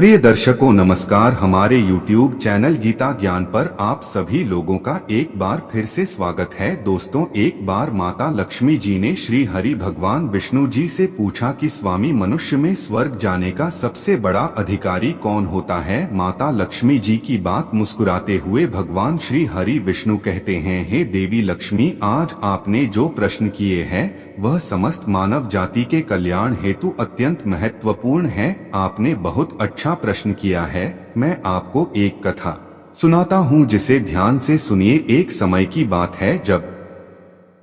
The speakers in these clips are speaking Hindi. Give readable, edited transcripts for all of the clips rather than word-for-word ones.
प्रिय दर्शकों नमस्कार। हमारे YouTube चैनल गीता ज्ञान पर आप सभी लोगों का एक बार फिर से स्वागत है। दोस्तों, एक बार माता लक्ष्मी जी ने श्री हरि भगवान विष्णु जी से पूछा कि स्वामी, मनुष्य में स्वर्ग जाने का सबसे बड़ा अधिकारी कौन होता है। माता लक्ष्मी जी की बात मुस्कुराते हुए भगवान श्री हरि विष्णु कहते हैं, हे देवी लक्ष्मी, आज आपने जो प्रश्न किए हैं वह समस्त मानव जाति के कल्याण हेतु अत्यंत महत्वपूर्ण है। आपने बहुत अच्छा प्रश्न किया है। मैं आपको एक कथा सुनाता हूँ जिसे ध्यान से सुनिए। एक समय की बात है जब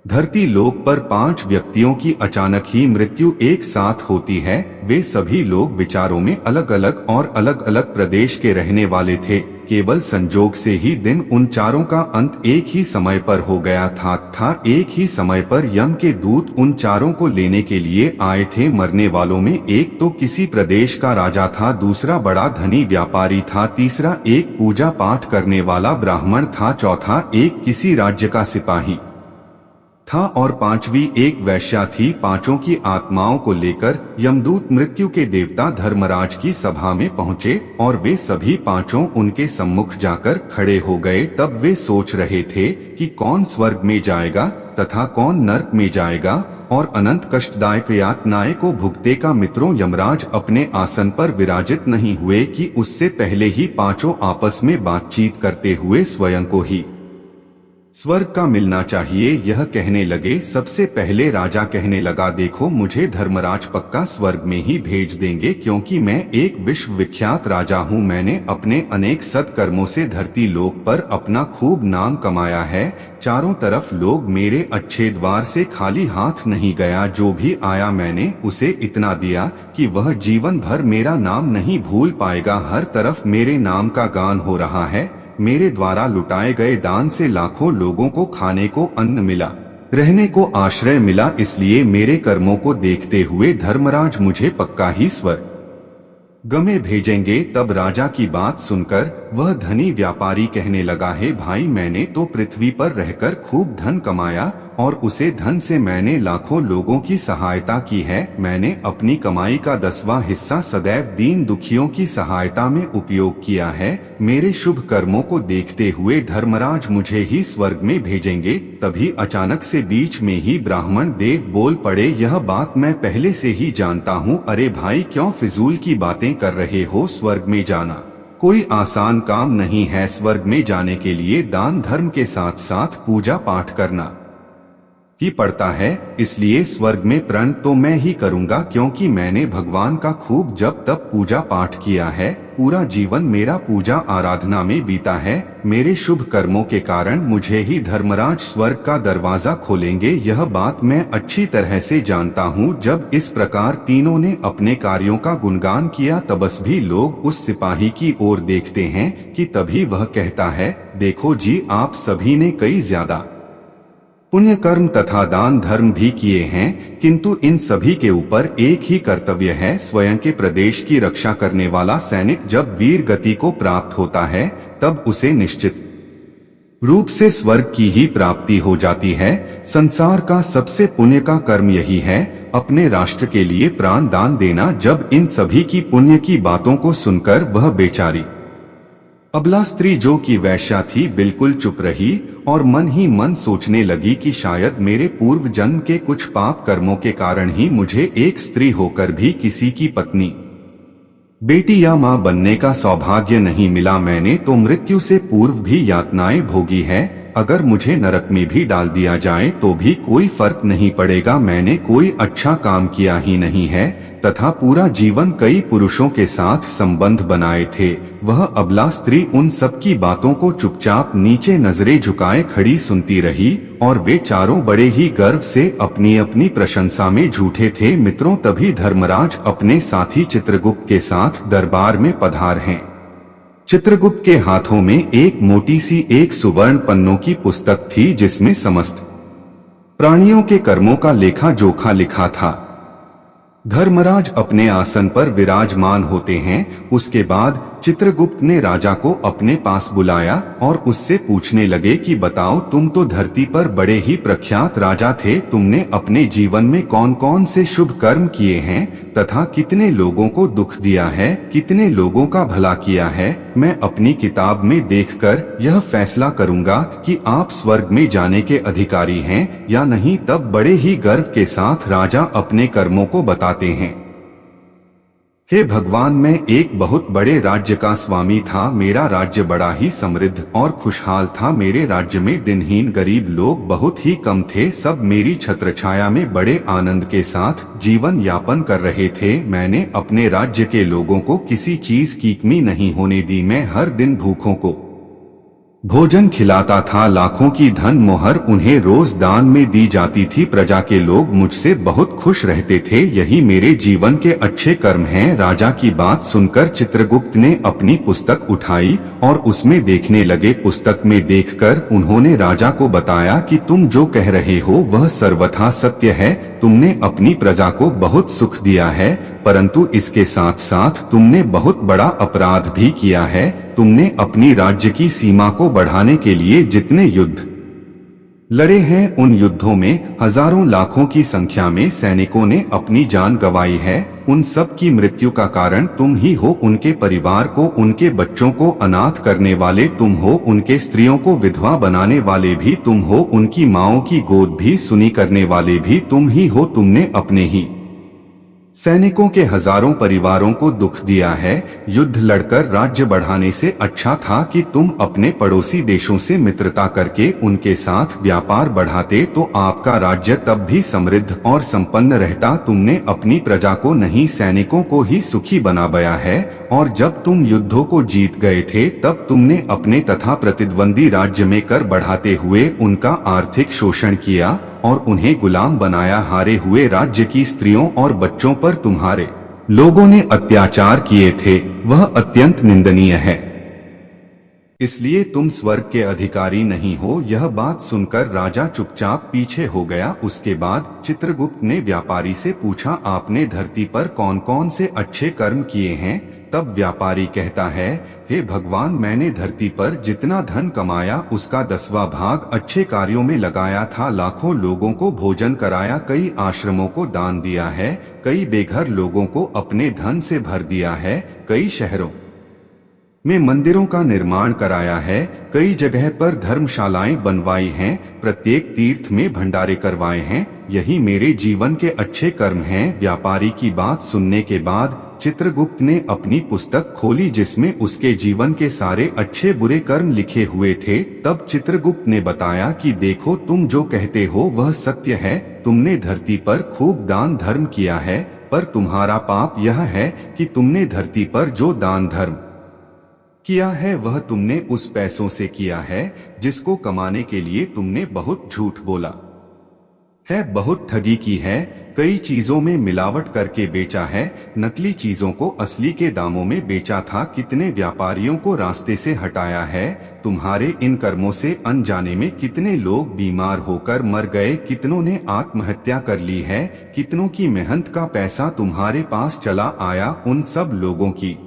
धरती लोक पर 5 व्यक्तियों की अचानक ही मृत्यु एक साथ होती है। वे सभी लोग विचारों में अलग अलग और अलग अलग प्रदेश के रहने वाले थे। केवल संजोग से ही दिन उन चारों का अंत एक ही समय पर हो गया था। एक ही समय पर यम के दूत उन चारों को लेने के लिए आए थे। मरने वालों में एक तो किसी प्रदेश का राजा था, दूसरा बड़ा धनी व्यापारी था, तीसरा एक पूजा पाठ करने वाला ब्राह्मण था, चौथा एक किसी राज्य का सिपाही था और पांचवी एक वैश्या थी। पांचों की आत्माओं को लेकर यमदूत मृत्यु के देवता धर्मराज की सभा में पहुंचे और वे सभी पांचों उनके सम्मुख जाकर खड़े हो गए। तब वे सोच रहे थे कि कौन स्वर्ग में जाएगा तथा कौन नरक में जाएगा और अनंत कष्टदायक यातनाएं को भुगतेगा। मित्रों, यमराज अपने आसन पर विराजित नहीं हुए कि उससे पहले ही पांचों आपस में बातचीत करते हुए स्वयं को ही स्वर्ग का मिलना चाहिए यह कहने लगे। सबसे पहले राजा कहने लगा, देखो, मुझे धर्मराज पक्का स्वर्ग में ही भेज देंगे, क्योंकि मैं एक विश्वविख्यात राजा हूँ। मैंने अपने अनेक सत्कर्मों से धरती लोक पर अपना खूब नाम कमाया है। चारों तरफ लोग मेरे अच्छे द्वार से खाली हाथ नहीं गया। जो भी आया मैंने उसे इतना दिया कि वह जीवन भर मेरा नाम नहीं भूल पाएगा। हर तरफ मेरे नाम का गान हो रहा है। मेरे द्वारा लुटाए गए दान से लाखों लोगों को खाने को अन्न मिला, रहने को आश्रय मिला। इसलिए मेरे कर्मों को देखते हुए धर्मराज मुझे पक्का ही स्वर्ग में भेजेंगे। तब राजा की बात सुनकर वह धनी व्यापारी कहने लगा, हे भाई, मैंने तो पृथ्वी पर रहकर खूब धन कमाया और उसे धन से मैंने लाखों लोगों की सहायता की है। मैंने अपनी कमाई का 10वां हिस्सा सदैव दीन दुखियों की सहायता में उपयोग किया है। मेरे शुभ कर्मों को देखते हुए धर्मराज मुझे ही स्वर्ग में भेजेंगे। तभी अचानक से बीच में ही ब्राह्मण देव बोल पड़े, यह बात मैं पहले से ही जानता हूँ। अरे भाई, क्यों फिजूल की बातें कर रहे हो? स्वर्ग में जाना कोई आसान काम नहीं है। स्वर्ग में जाने के लिए दान धर्म के साथ साथ पूजा पाठ करना ही पड़ता है। इसलिए स्वर्ग में प्रण तो मैं ही करूंगा, क्योंकि मैंने भगवान का खूब जब तब पूजा पाठ किया है। पूरा जीवन मेरा पूजा आराधना में बीता है। मेरे शुभ कर्मों के कारण मुझे ही धर्मराज स्वर्ग का दरवाजा खोलेंगे। यह बात मैं अच्छी तरह से जानता हूँ। जब इस प्रकार तीनों ने अपने कार्यों का गुणगान किया, तबस्वी लोग उस सिपाही की ओर देखते हैं कि तभी वह कहता है, देखो जी, आप सभी ने कई ज्यादा पुण्य कर्म तथा दान धर्म भी किए हैं, किंतु इन सभी के ऊपर एक ही कर्तव्य है। स्वयं के प्रदेश की रक्षा करने वाला सैनिक जब वीर गति को प्राप्त होता है, तब उसे निश्चित रूप से स्वर्ग की ही प्राप्ति हो जाती है। संसार का सबसे पुण्य का कर्म यही है, अपने राष्ट्र के लिए प्राण दान देना। जब इन सभी की पुण्य की बातों को सुनकर वह बेचारी अबला स्त्री, जो कि वैश्या थी, बिल्कुल चुप रही और मन ही मन सोचने लगी कि शायद मेरे पूर्व जन्म के कुछ पाप कर्मों के कारण ही मुझे एक स्त्री होकर भी किसी की पत्नी, बेटी या माँ बनने का सौभाग्य नहीं मिला। मैंने तो मृत्यु से पूर्व भी यातनाएं भोगी है। अगर मुझे नरक में भी डाल दिया जाए तो भी कोई फर्क नहीं पड़ेगा। मैंने कोई अच्छा काम किया ही नहीं है तथा पूरा जीवन कई पुरुषों के साथ संबंध बनाए थे। वह अबला स्त्री उन सब की बातों को चुपचाप नीचे नजरें झुकाए खड़ी सुनती रही और वे चारों बड़े ही गर्व से अपनी अपनी प्रशंसा में झूठे थे। मित्रों, तभी धर्मराज अपने साथी चित्रगुप्त के साथ दरबार में पधार हैं। चित्रगुप्त के हाथों में एक मोटी सी एक सुवर्ण पन्नों की पुस्तक थी, जिसमें समस्त प्राणियों के कर्मों का लेखा जोखा लिखा था। धर्मराज अपने आसन पर विराजमान होते हैं। उसके बाद चित्रगुप्त ने राजा को अपने पास बुलाया और उससे पूछने लगे कि बताओ, तुम तो धरती पर बड़े ही प्रख्यात राजा थे, तुमने अपने जीवन में कौन कौन से शुभ कर्म किए हैं तथा कितने लोगों को दुख दिया है, कितने लोगों का भला किया है। मैं अपनी किताब में देखकर यह फैसला करूंगा कि आप स्वर्ग में जाने के अधिकारी हैं या नहीं। तब बड़े ही गर्व के साथ राजा अपने कर्मों को बताते हैं। हे भगवान, मैं एक बहुत बड़े राज्य का स्वामी था। मेरा राज्य बड़ा ही समृद्ध और खुशहाल था। मेरे राज्य में दिनहीन गरीब लोग बहुत ही कम थे। सब मेरी छत्रछाया में बड़े आनंद के साथ जीवन यापन कर रहे थे। मैंने अपने राज्य के लोगों को किसी चीज की कमी नहीं होने दी। मैं हर दिन भूखों को भोजन खिलाता था। लाखों की धन मोहर उन्हें रोज दान में दी जाती थी। प्रजा के लोग मुझसे बहुत खुश रहते थे। यही मेरे जीवन के अच्छे कर्म हैं। राजा की बात सुनकर चित्रगुप्त ने अपनी पुस्तक उठाई और उसमें देखने लगे। पुस्तक में देखकर उन्होंने राजा को बताया कि तुम जो कह रहे हो वह सर्वथा सत्य है। तुमने अपनी प्रजा को बहुत सुख दिया है, परंतु इसके साथ साथ तुमने बहुत बड़ा अपराध भी किया है। तुमने अपनी राज्य की सीमा को बढ़ाने के लिए जितने युद्ध लड़े हैं, उन युद्धों में हजारों लाखों की संख्या में सैनिकों ने अपनी जान गंवाई है। उन सब की मृत्यु का कारण तुम ही हो। उनके परिवार को, उनके बच्चों को अनाथ करने वाले तुम हो। उनके स्त्रियों को विधवा बनाने वाले भी तुम हो। उनकी माओं की गोद भी सुनी करने वाले भी तुम ही हो। तुमने अपने ही सैनिकों के हजारों परिवारों को दुख दिया है। युद्ध लड़कर राज्य बढ़ाने से अच्छा था कि तुम अपने पड़ोसी देशों से मित्रता करके उनके साथ व्यापार बढ़ाते, तो आपका राज्य तब भी समृद्ध और संपन्न रहता। तुमने अपनी प्रजा को नहीं, सैनिकों को ही सुखी बनाया है। और जब तुम युद्धों को जीत गए थे, तब तुमने अपने तथा प्रतिद्वंदी राज्य में कर बढ़ाते हुए उनका आर्थिक शोषण किया और उन्हें गुलाम बनाया। हारे हुए राज्य की स्त्रियों और बच्चों पर तुम्हारे लोगों ने अत्याचार किए थे, वह अत्यंत निंदनीय है। इसलिए तुम स्वर्ग के अधिकारी नहीं हो। यह बात सुनकर राजा चुपचाप पीछे हो गया। उसके बाद चित्रगुप्त ने व्यापारी से पूछा, आपने धरती पर कौन कौन से अच्छे कर्म किए हैं? तब व्यापारी कहता है, हे भगवान, मैंने धरती पर जितना धन कमाया उसका 10वां भाग अच्छे कार्यों में लगाया था। लाखों लोगों को भोजन कराया, कई आश्रमों को दान दिया है, कई बेघर लोगों को अपने धन से भर दिया है, कई शहरों में मंदिरों का निर्माण कराया है, कई जगह पर धर्मशालाएं बनवाई हैं, प्रत्येक तीर्थ में भंडारे करवाए हैं। यही मेरे जीवन के अच्छे कर्म हैं। व्यापारी की बात सुनने के बाद चित्रगुप्त ने अपनी पुस्तक खोली जिसमें उसके जीवन के सारे अच्छे बुरे कर्म लिखे हुए थे। तब चित्रगुप्त ने बताया कि देखो, तुम जो कहते हो वह सत्य है। तुमने धरती पर खूब दान धर्म किया है, पर तुम्हारा पाप यह है कि तुमने धरती पर जो दान धर्म किया है वह तुमने उस पैसों से किया है जिसको कमाने के लिए तुमने बहुत झूठ बोला है, बहुत ठगी की है, कई चीजों में मिलावट करके बेचा है, नकली चीजों को असली के दामों में बेचा था, कितने व्यापारियों को रास्ते से हटाया है। तुम्हारे इन कर्मों से अनजाने में कितने लोग बीमार होकर मर गए, कितनों ने आत्महत्या कर ली है, कितनों की मेहनत का पैसा तुम्हारे पास चला आया। उन सब लोगों की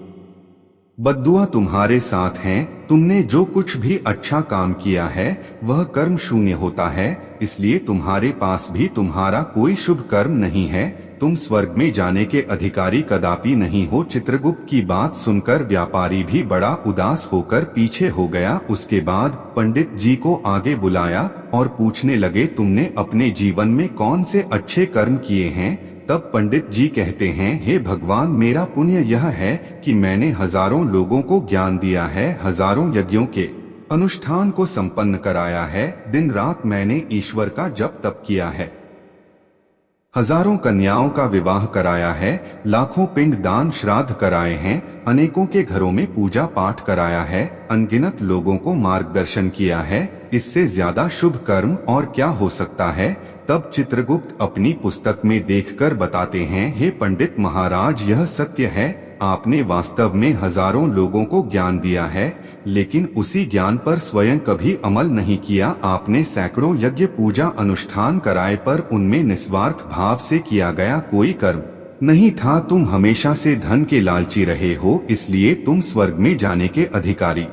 बद्दुआ तुम्हारे साथ हैं। तुमने जो कुछ भी अच्छा काम किया है वह कर्म शून्य होता है, इसलिए तुम्हारे पास भी तुम्हारा कोई शुभ कर्म नहीं है। तुम स्वर्ग में जाने के अधिकारी कदापि नहीं हो। चित्रगुप्त की बात सुनकर व्यापारी भी बड़ा उदास होकर पीछे हो गया। उसके बाद पंडित जी को आगे बुलाया और पूछने लगे, तुमने अपने जीवन में कौन से अच्छे कर्म किए हैं? तब पंडित जी कहते हैं, हे भगवान, मेरा पुण्य यह है कि मैंने हजारों लोगों को ज्ञान दिया है, हजारों यज्ञों के अनुष्ठान को संपन्न कराया है, दिन रात मैंने ईश्वर का जप तप किया है, हजारों कन्याओं का विवाह कराया है, लाखों पिंड दान श्राद्ध कराए हैं, अनेकों के घरों में पूजा पाठ कराया है, अनगिनत लोगों को मार्गदर्शन किया है। इससे ज्यादा शुभ कर्म और क्या हो सकता है? तब चित्रगुप्त अपनी पुस्तक में देखकर बताते हैं, हे पंडित महाराज, यह सत्य है, आपने वास्तव में हजारों लोगों को ज्ञान दिया है, लेकिन उसी ज्ञान पर स्वयं कभी अमल नहीं किया। आपने सैकड़ों यज्ञ पूजा अनुष्ठान कराए, पर उनमें निस्वार्थ भाव से किया गया कोई कर्म नहीं था। तुम हमेशा से धन के लालची रहे हो, इसलिए तुम स्वर्ग में जाने के अधिकारी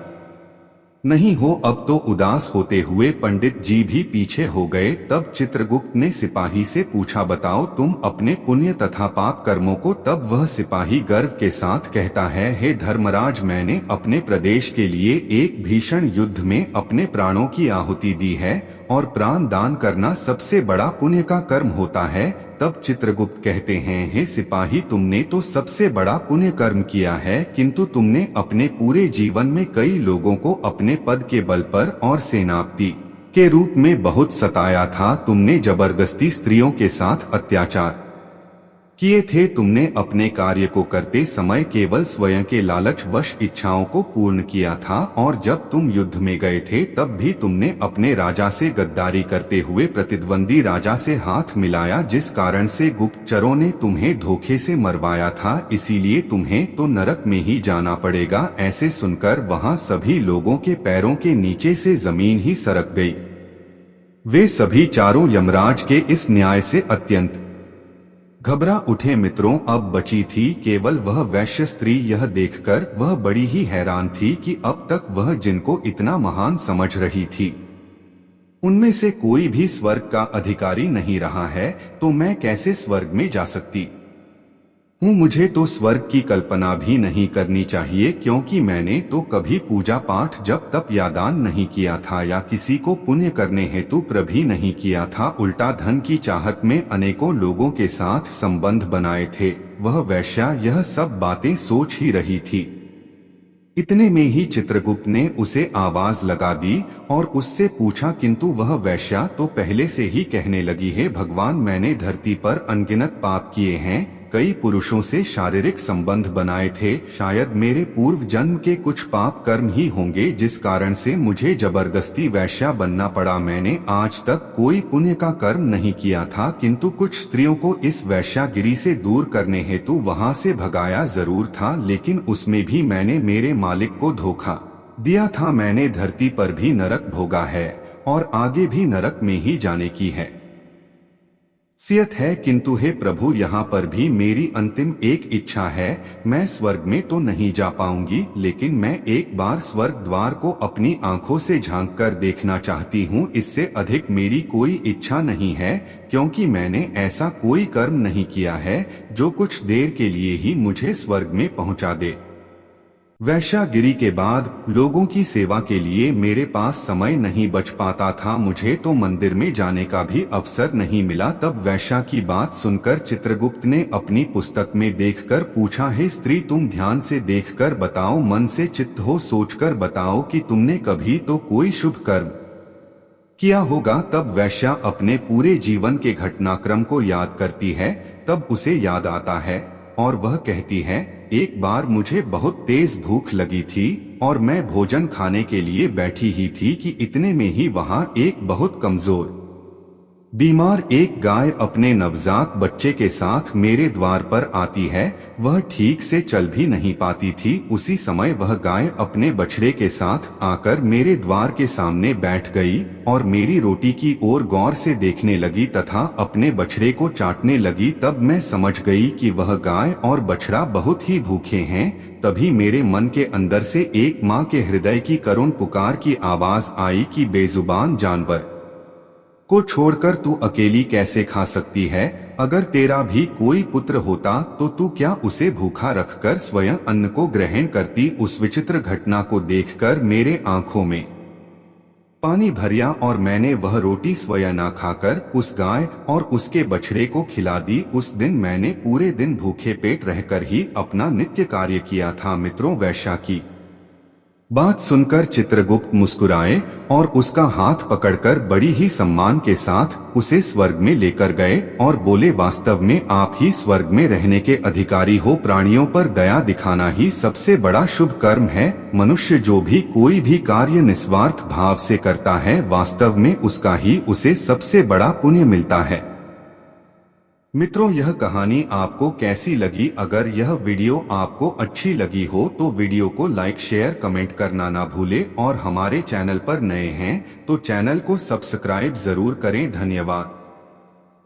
नहीं हो। अब तो उदास होते हुए पंडित जी भी पीछे हो गए। तब चित्रगुप्त ने सिपाही से पूछा, बताओ तुम अपने पुण्य तथा पाप कर्मों को। तब वह सिपाही गर्व के साथ कहता है, हे धर्मराज, मैंने अपने प्रदेश के लिए एक भीषण युद्ध में अपने प्राणों की आहुति दी है, और प्राण दान करना सबसे बड़ा पुण्य का कर्म होता है। तब चित्रगुप्त कहते हैं, हे सिपाही, तुमने तो सबसे बड़ा पुण्य कर्म किया है, किंतु तुमने अपने पूरे जीवन में कई लोगों को अपने पद के बल पर और सेनापति के रूप में बहुत सताया था। तुमने जबरदस्ती स्त्रियों के साथ अत्याचार किए थे। तुमने अपने कार्य को करते समय केवल स्वयं के लालच वश इच्छाओं को पूर्ण किया था, और जब तुम युद्ध में गए थे तब भी तुमने अपने राजा से गद्दारी करते हुए प्रतिद्वंदी राजा से हाथ मिलाया, जिस कारण से गुप्तचरों ने तुम्हें धोखे से मरवाया था। इसीलिए तुम्हें तो नरक में ही जाना पड़ेगा। ऐसे सुनकर वहां सभी लोगों के पैरों के नीचे से जमीन ही सरक गई। वे सभी चारों यमराज के इस न्याय से अत्यंत घबरा उठे। मित्रों, अब बची थी केवल वह वैश्य स्त्री। यह देखकर वह बड़ी ही हैरान थी कि अब तक वह जिनको इतना महान समझ रही थी, उनमें से कोई भी स्वर्ग का अधिकारी नहीं रहा है, तो मैं कैसे स्वर्ग में जा सकती हूँ। मुझे तो स्वर्ग की कल्पना भी नहीं करनी चाहिए, क्योंकि मैंने तो कभी पूजा पाठ जप तप या दान नहीं किया था, या किसी को पुण्य करने हेतु प्रभी नहीं किया था। उल्टा धन की चाहत में अनेकों लोगों के साथ संबंध बनाए थे। वह वैश्या यह सब बातें सोच ही रही थी। इतने में ही चित्रगुप्त ने उसे आवाज लगा दी और उससे पूछा, किंतु वह वैश्या तो पहले से ही कहने लगी है, भगवान, मैंने धरती पर अनगिनत पाप किए हैं, कई पुरुषों से शारीरिक संबंध बनाए थे। शायद मेरे पूर्व जन्म के कुछ पाप कर्म ही होंगे, जिस कारण से मुझे जबरदस्ती वैश्या बनना पड़ा। मैंने आज तक कोई पुण्य का कर्म नहीं किया था, किंतु कुछ स्त्रियों को इस वैश्यागिरी से दूर करने हेतु वहां से भगाया जरूर था, लेकिन उसमें भी मैंने मेरे मालिक को धोखा दिया था। मैंने धरती पर भी नरक भोगा है और आगे भी नरक में ही जाने की है सियत है, किंतु हे प्रभु, यहाँ पर भी मेरी अंतिम एक इच्छा है। मैं स्वर्ग में तो नहीं जा पाऊंगी, लेकिन मैं एक बार स्वर्ग द्वार को अपनी आंखों से झांक कर देखना चाहती हूँ। इससे अधिक मेरी कोई इच्छा नहीं है, क्योंकि मैंने ऐसा कोई कर्म नहीं किया है जो कुछ देर के लिए ही मुझे स्वर्ग में पहुँचा दे। वैश्यागिरी के बाद लोगों की सेवा के लिए मेरे पास समय नहीं बच पाता था। मुझे तो मंदिर में जाने का भी अवसर नहीं मिला। तब वैश्या की बात सुनकर चित्रगुप्त ने अपनी पुस्तक में देखकर पूछा, हे स्त्री, तुम ध्यान से देखकर बताओ, मन से चित्त हो सोचकर बताओ कि तुमने कभी तो कोई शुभ कर्म किया होगा। तब वैश्या अपने पूरे जीवन के घटनाक्रम को याद करती है। तब उसे याद आता है और वह कहती है, एक बार मुझे बहुत तेज भूख लगी थी और मैं भोजन खाने के लिए बैठी ही थी कि इतने में ही वहां एक बहुत कमजोर बीमार एक गाय अपने नवजात बच्चे के साथ मेरे द्वार पर आती है। वह ठीक से चल भी नहीं पाती थी। उसी समय वह गाय अपने बछड़े के साथ आकर मेरे द्वार के सामने बैठ गई और मेरी रोटी की ओर गौर से देखने लगी तथा अपने बछड़े को चाटने लगी। तब मैं समझ गई कि वह गाय और बछड़ा बहुत ही भूखे हैं। तभी मेरे मन के अंदर से एक माँ के हृदय की करुण पुकार की आवाज आई कि बेजुबान जानवर को छोड़कर तू अकेली कैसे खा सकती है? अगर तेरा भी कोई पुत्र होता तो तू क्या उसे भूखा रखकर स्वयं अन्न को ग्रहण करती? उस विचित्र घटना को देखकर मेरे आंखों में पानी भरिया और मैंने वह रोटी स्वयं न खाकर उस गाय और उसके बछड़े को खिला दी। उस दिन मैंने पूरे दिन भूखे पेट रहकर ही अपना नित्य कार्य किया था। मित्रों, वैश्या की बात सुनकर चित्रगुप्त मुस्कुराए और उसका हाथ पकड़कर बड़ी ही सम्मान के साथ उसे स्वर्ग में लेकर गए और बोले, वास्तव में आप ही स्वर्ग में रहने के अधिकारी हो। प्राणियों पर दया दिखाना ही सबसे बड़ा शुभ कर्म है। मनुष्य जो भी कोई भी कार्य निस्वार्थ भाव से करता है, वास्तव में उसका ही उसे सबसे बड़ा पुण्य मिलता है। मित्रों, यह कहानी आपको कैसी लगी? अगर यह वीडियो आपको अच्छी लगी हो तो वीडियो को लाइक शेयर कमेंट करना ना भूले और हमारे चैनल पर नए हैं तो चैनल को सब्सक्राइब जरूर करें। धन्यवाद।